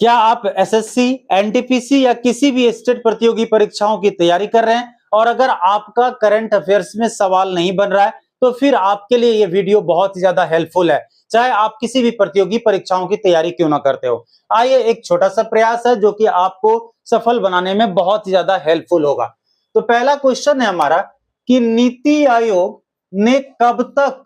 क्या आप SSC, NTPC या किसी भी स्टेट प्रतियोगी परीक्षाओं की तैयारी कर रहे हैं और अगर आपका करंट अफेयर्स में सवाल नहीं बन रहा है तो फिर आपके लिए ये वीडियो बहुत ही ज्यादा हेल्पफुल है, चाहे आप किसी भी प्रतियोगी परीक्षाओं की तैयारी क्यों ना करते हो। आइए, एक छोटा सा प्रयास है जो कि आपको सफल बनाने में बहुत ही ज्यादा हेल्पफुल होगा। तो पहला क्वेश्चन है हमारा कि नीति आयोग ने कब तक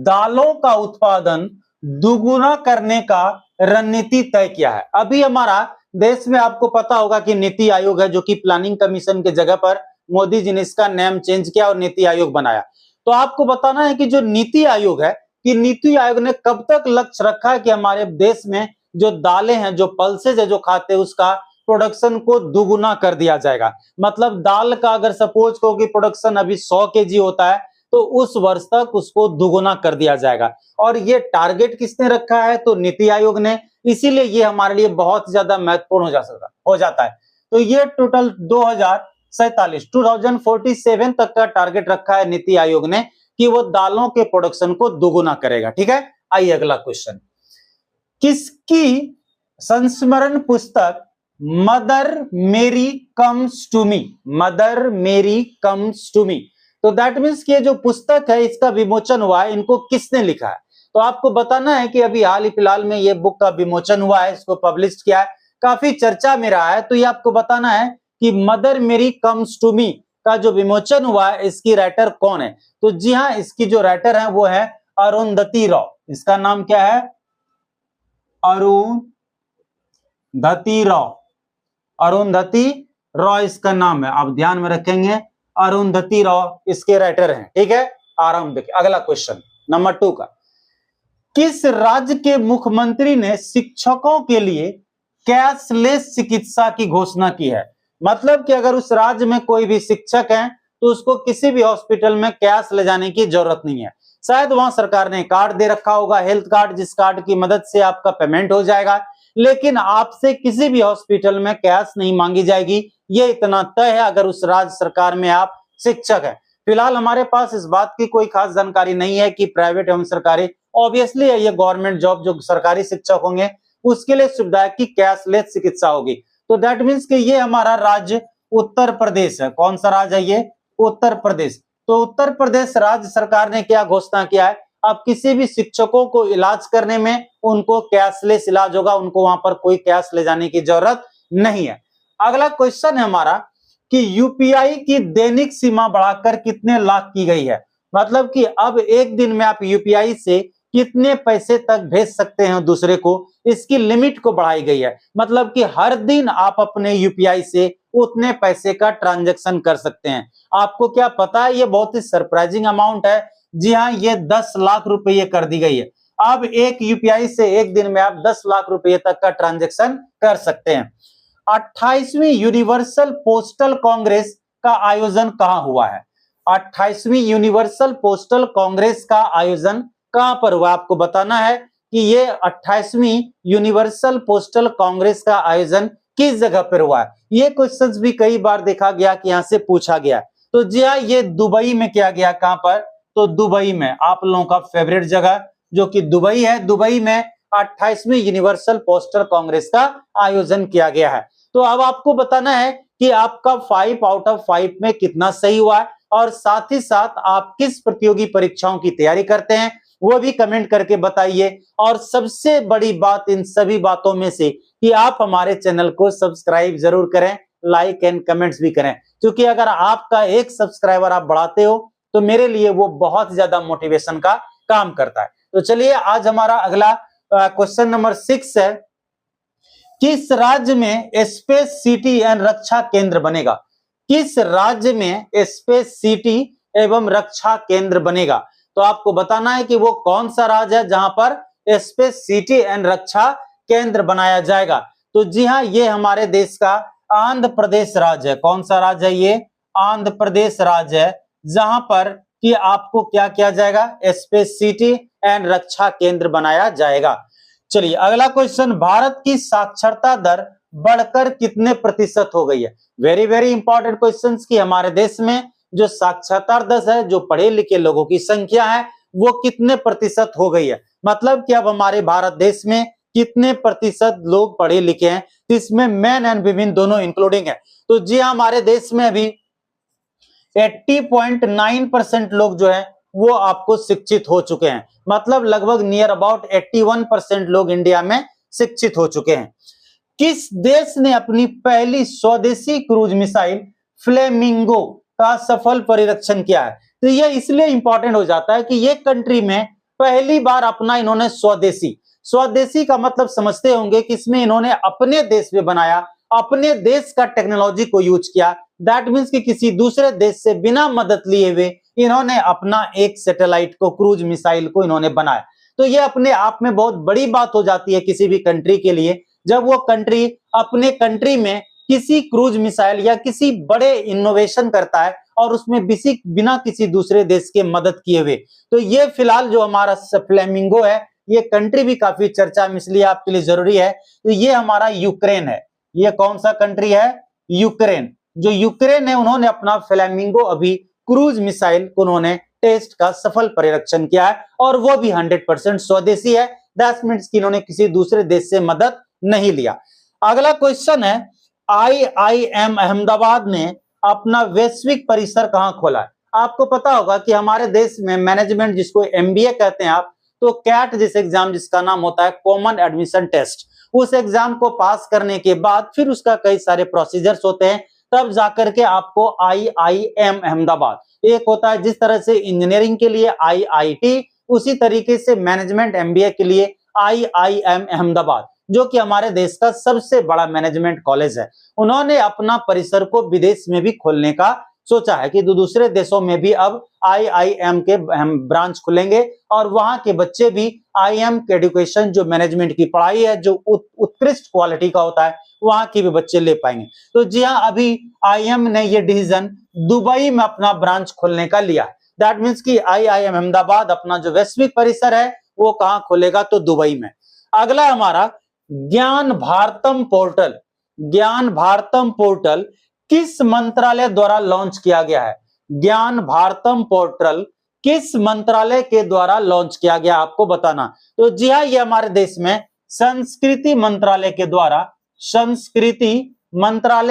दालों का उत्पादन दुगुना करने का रणनीति तय किया है। अभी हमारा देश में आपको पता होगा कि नीति आयोग है, जो कि प्लानिंग कमीशन के जगह पर मोदी जी ने इसका नाम चेंज किया और नीति आयोग बनाया। तो आपको बताना है कि जो नीति आयोग है, कि नीति आयोग ने कब तक लक्ष्य रखा है कि हमारे देश में जो दालें हैं, जो पल्सेज है जो खाते हैं, उसका प्रोडक्शन को दुगुना कर दिया जाएगा। मतलब दाल का अगर सपोज करो कि प्रोडक्शन अभी 100 केजी होता है तो उस वर्ष तक उसको दुगुना कर दिया जाएगा। और ये टारगेट किसने रखा है? तो नीति आयोग ने। इसीलिए ये हमारे लिए बहुत ज्यादा महत्वपूर्ण हो जाता है। तो ये टोटल 2047 तक का टारगेट रखा है नीति आयोग ने कि वो दालों के प्रोडक्शन को दुगुना करेगा। ठीक है, आइए अगला क्वेश्चन। किसकी संस्मरण पुस्तक मदर मेरी कम्स टू मी, मदर मेरी कम्स टू मी, तो दैट मीन्स कि ये जो पुस्तक है इसका विमोचन हुआ है, इनको किसने लिखा है? तो आपको बताना है कि अभी हाल ही फिलहाल में ये बुक का विमोचन हुआ है, इसको पब्लिश किया है, काफी चर्चा में रहा है। तो ये आपको बताना है कि मदर मेरी कम्स टू मी का जो विमोचन हुआ है इसकी राइटर कौन है? तो जी हाँ, इसकी जो राइटर है वो है अरुंधति रॉय। इसका नाम क्या है? अरुंधति रॉय। अरुंधति रॉय इसका नाम है, आप ध्यान में रखेंगे, अरुंधति रॉय इसके राइटर हैं। ठीक है, आराम देखिए। अगला क्वेश्चन नंबर 2 का, किस राज्य के मुख्यमंत्री ने शिक्षकों के लिए कैशलेस चिकित्सा की घोषणा की है? मतलब कि अगर उस राज्य में कोई भी शिक्षक है तो उसको किसी भी हॉस्पिटल में कैश ले जाने की जरूरत नहीं है। शायद वहां सरकार ने कार्ड दे रखा होगा, हेल्थ कार्ड, जिस कार्ड की मदद से आपका पेमेंट हो जाएगा, लेकिन आपसे किसी भी हॉस्पिटल में कैश नहीं मांगी जाएगी। ये इतना तय है अगर उस राज्य सरकार में आप शिक्षक हैं। फिलहाल हमारे पास इस बात की कोई खास जानकारी नहीं है कि प्राइवेट एवं सरकारी, ऑब्वियसली ये गवर्नमेंट जॉब जो सरकारी शिक्षक होंगे उसके लिए सुविधा है कि कैशलेस चिकित्सा होगी। तो दैट मीन्स कि ये हमारा राज्य उत्तर प्रदेश है। कौन सा राज्य है ये? उत्तर प्रदेश। तो उत्तर प्रदेश राज्य सरकार ने क्या घोषणा किया है? अब किसी भी शिक्षकों को इलाज करने में उनको कैशलेस इलाज होगा, उनको वहां पर कोई कैश ले जाने की जरूरत नहीं है। अगला क्वेश्चन है हमारा कि यूपीआई की दैनिक सीमा बढ़ाकर कितने लाख की गई है? मतलब कि अब एक दिन में आप यूपीआई से कितने पैसे तक भेज सकते हैं दूसरे को, इसकी लिमिट को बढ़ाई गई है। मतलब कि हर दिन आप अपने यूपीआई से उतने पैसे का ट्रांजैक्शन कर सकते हैं। आपको क्या पता है, ये बहुत ही सरप्राइजिंग अमाउंट है। जी हाँ, ये 10 लाख रुपए कर दी गई है। अब एक यूपीआई से एक दिन में आप 10 लाख रुपए तक का ट्रांजैक्शन कर सकते हैं। 28वीं यूनिवर्सल पोस्टल कांग्रेस का आयोजन कहां हुआ है? 28वीं यूनिवर्सल पोस्टल कांग्रेस का आयोजन कहां पर हुआ? आपको बताना है कि ये 28वीं यूनिवर्सल पोस्टल कांग्रेस का आयोजन किस जगह पर हुआ है। ये क्वेश्चंस भी कई बार देखा गया कि यहां से पूछा गया। तो जी हाँ, ये दुबई में किया गया। कहां पर? तो दुबई में, आप लोगों का फेवरेट जगह जो कि दुबई है, दुबई में 28वीं यूनिवर्सल पोस्टल कांग्रेस का आयोजन किया गया है। तो अब आपको बताना है कि आपका 5 आउट ऑफ 5 में कितना सही हुआ है और साथ ही साथ आप किस प्रतियोगी परीक्षाओं की तैयारी करते हैं वो भी कमेंट करके बताइए। और सबसे बड़ी बात इन सभी बातों में से कि आप हमारे चैनल को सब्सक्राइब जरूर करें, लाइक एंड कमेंट्स भी करें, क्योंकि अगर आपका एक सब्सक्राइबर आप बढ़ाते हो तो मेरे लिए वो बहुत ज्यादा मोटिवेशन का काम करता है। तो चलिए, आज हमारा अगला क्वेश्चन नंबर 6 है, किस राज्य में स्पेस सिटी एंड रक्षा केंद्र बनेगा? किस राज्य में स्पेस सिटी एवं रक्षा केंद्र बनेगा? तो आपको बताना है कि वो कौन सा राज्य है जहां पर स्पेस सिटी एंड रक्षा केंद्र बनाया जाएगा। तो जी हाँ, ये हमारे देश का आंध्र प्रदेश राज्य है। कौन सा राज्य है ये? आंध्र प्रदेश राज्य है, जहां पर कि आपको क्या किया जाएगा? स्पेस सिटी एंड रक्षा केंद्र बनाया जाएगा। चलिए अगला क्वेश्चन, भारत की साक्षरता दर बढ़कर कितने प्रतिशत हो गई है? वेरी वेरी इंपॉर्टेंट क्वेश्चन कि हमारे देश में जो साक्षरता दर है, जो पढ़े लिखे लोगों की संख्या है, वो कितने प्रतिशत हो गई है। मतलब कि अब हमारे भारत देश में कितने प्रतिशत लोग पढ़े लिखे हैं, तो इसमें मेन एंड विमेन दोनों इंक्लूडिंग है। तो जी हाँ, हमारे देश में अभी 80.9% लोग जो है वो आपको शिक्षित हो चुके हैं, मतलब लगभग नियर अबाउट 81% लोग इंडिया में शिक्षित हो चुके हैं। किस देश ने अपनी पहली स्वदेशी क्रूज मिसाइल फ्लेमिंगो का सफल परीक्षण किया है? तो ये इसलिए इंपॉर्टेंट हो जाता है कि ये कंट्री में पहली बार अपना इन्होंने स्वदेशी का मतलब समझते होंगे कि इसमें इन्होंने अपने देश में बनाया, अपने देश का टेक्नोलॉजी को यूज किया। दैट मीन्स कि किसी दूसरे देश से बिना मदद लिए हुए इन्होंने अपना एक सैटेलाइट को, क्रूज मिसाइल को इन्होंने बनाया। तो ये अपने आप में बहुत बड़ी बात हो जाती है किसी भी कंट्री के लिए, जब वो कंट्री अपने कंट्री में किसी क्रूज मिसाइल या किसी बड़े इनोवेशन करता है और उसमें बिना किसी दूसरे देश के मदद किए हुए। तो ये फिलहाल जो हमारा फ्लेमिंगो है, ये कंट्री भी काफी चर्चा में इसलिए आपके लिए जरूरी है। तो ये हमारा यूक्रेन है। ये कौन सा कंट्री है? यूक्रेन। जो यूक्रेन है उन्होंने अपना फ्लेमिंगो अभी क्रूज मिसाइल को उन्होंने टेस्ट का सफल परीक्षण किया है और वो भी 100% स्वदेशी है। दैट मीन्स कि इन्होंने किसी दूसरे देश से मदद नहीं लिया। अगला क्वेश्चन है, IIM अहमदाबाद ने अपना वैश्विक परिसर कहां खोला है? आपको पता होगा कि हमारे देश में मैनेजमेंट, जिसको MBA कहते हैं आप, तो कैट जिस एग्जाम जिसका नाम होता है कॉमन एडमिशन टेस्ट, उस एग्जाम को पास करने के बाद फिर उसका कई सारे प्रोसीजर्स होते हैं, तब जाकर के आपको IIM अहमदाबाद, एक होता है जिस तरह से इंजीनियरिंग के लिए IIT, उसी तरीके से मैनेजमेंट MBA के लिए IIM अहमदाबाद, जो कि हमारे देश का सबसे बड़ा मैनेजमेंट कॉलेज है। उन्होंने अपना परिसर को विदेश में भी खोलने का सोचा है कि दूसरे देशों में भी अब IIM के ब्रांच खुलेंगे और वहां के बच्चे भी IIM के एजुकेशन, जो मैनेजमेंट की पढ़ाई है, जो उत्कृष्ट क्वालिटी का होता है, वहां के भी बच्चे ले पाएंगे। तो जी हाँ, अभी IIM ने ये डिसीजन दुबई में अपना ब्रांच खोलने का लिया। दैट मीन्स कि IIM अहमदाबाद अपना जो वैश्विक परिसर है वो कहां खोलेगा? तो दुबई में। अगला हमारा ज्ञान भारतम पोर्टल। ज्ञान भारतम पोर्टल किस मंत्रालय द्वारा लॉन्च किया गया है? ज्ञान भारतम पोर्टल किस मंत्रालय के द्वारा लॉन्च किया गया, आपको बताना। तो जी हाँ, ये हमारे देश में संस्कृति मंत्रालय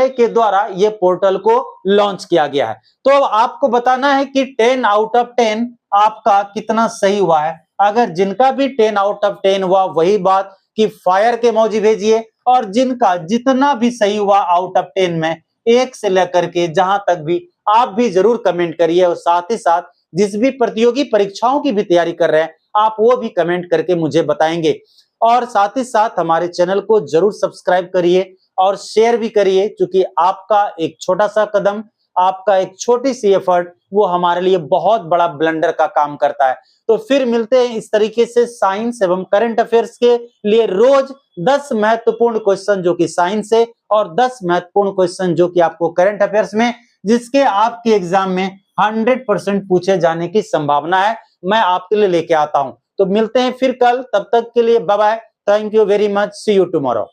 के द्वारा ये पोर्टल को लॉन्च किया गया है। तो आपको बताना है कि 10 आउट ऑफ 10 आपका कितना सही हुआ है। अगर जिनका भी 10 आउट ऑफ 10 हुआ, वही बात कि फायर के इमोजी भेजिए, और जिनका जितना भी सही हुआ आउट ऑफ 10 में, 1 से लेकर के जहां तक भी, आप भी जरूर कमेंट करिए। और साथ ही साथ जिस भी प्रतियोगी परीक्षाओं की भी तैयारी कर रहे हैं, आप वो भी कमेंट करके मुझे बताएंगे। और साथ ही साथ हमारे चैनल को जरूर सब्सक्राइब करिए और शेयर भी करिए, क्योंकि आपका एक छोटा सा कदम, आपका एक छोटी सी एफर्ट, वो हमारे लिए बहुत बड़ा ब्लंडर का काम करता है। तो फिर मिलते हैं इस तरीके से साइंस एवं करंट अफेयर्स के लिए रोज 10 महत्वपूर्ण क्वेश्चन जो कि साइंस से, और 10 महत्वपूर्ण क्वेश्चन जो कि आपको करंट अफेयर्स में, जिसके आपके एग्जाम में 100% पूछे जाने की संभावना है, मैं आपके लिए लेके आता हूं। तो मिलते हैं फिर कल, तब तक के लिए bye bye, thank you very much, see you tomorrow.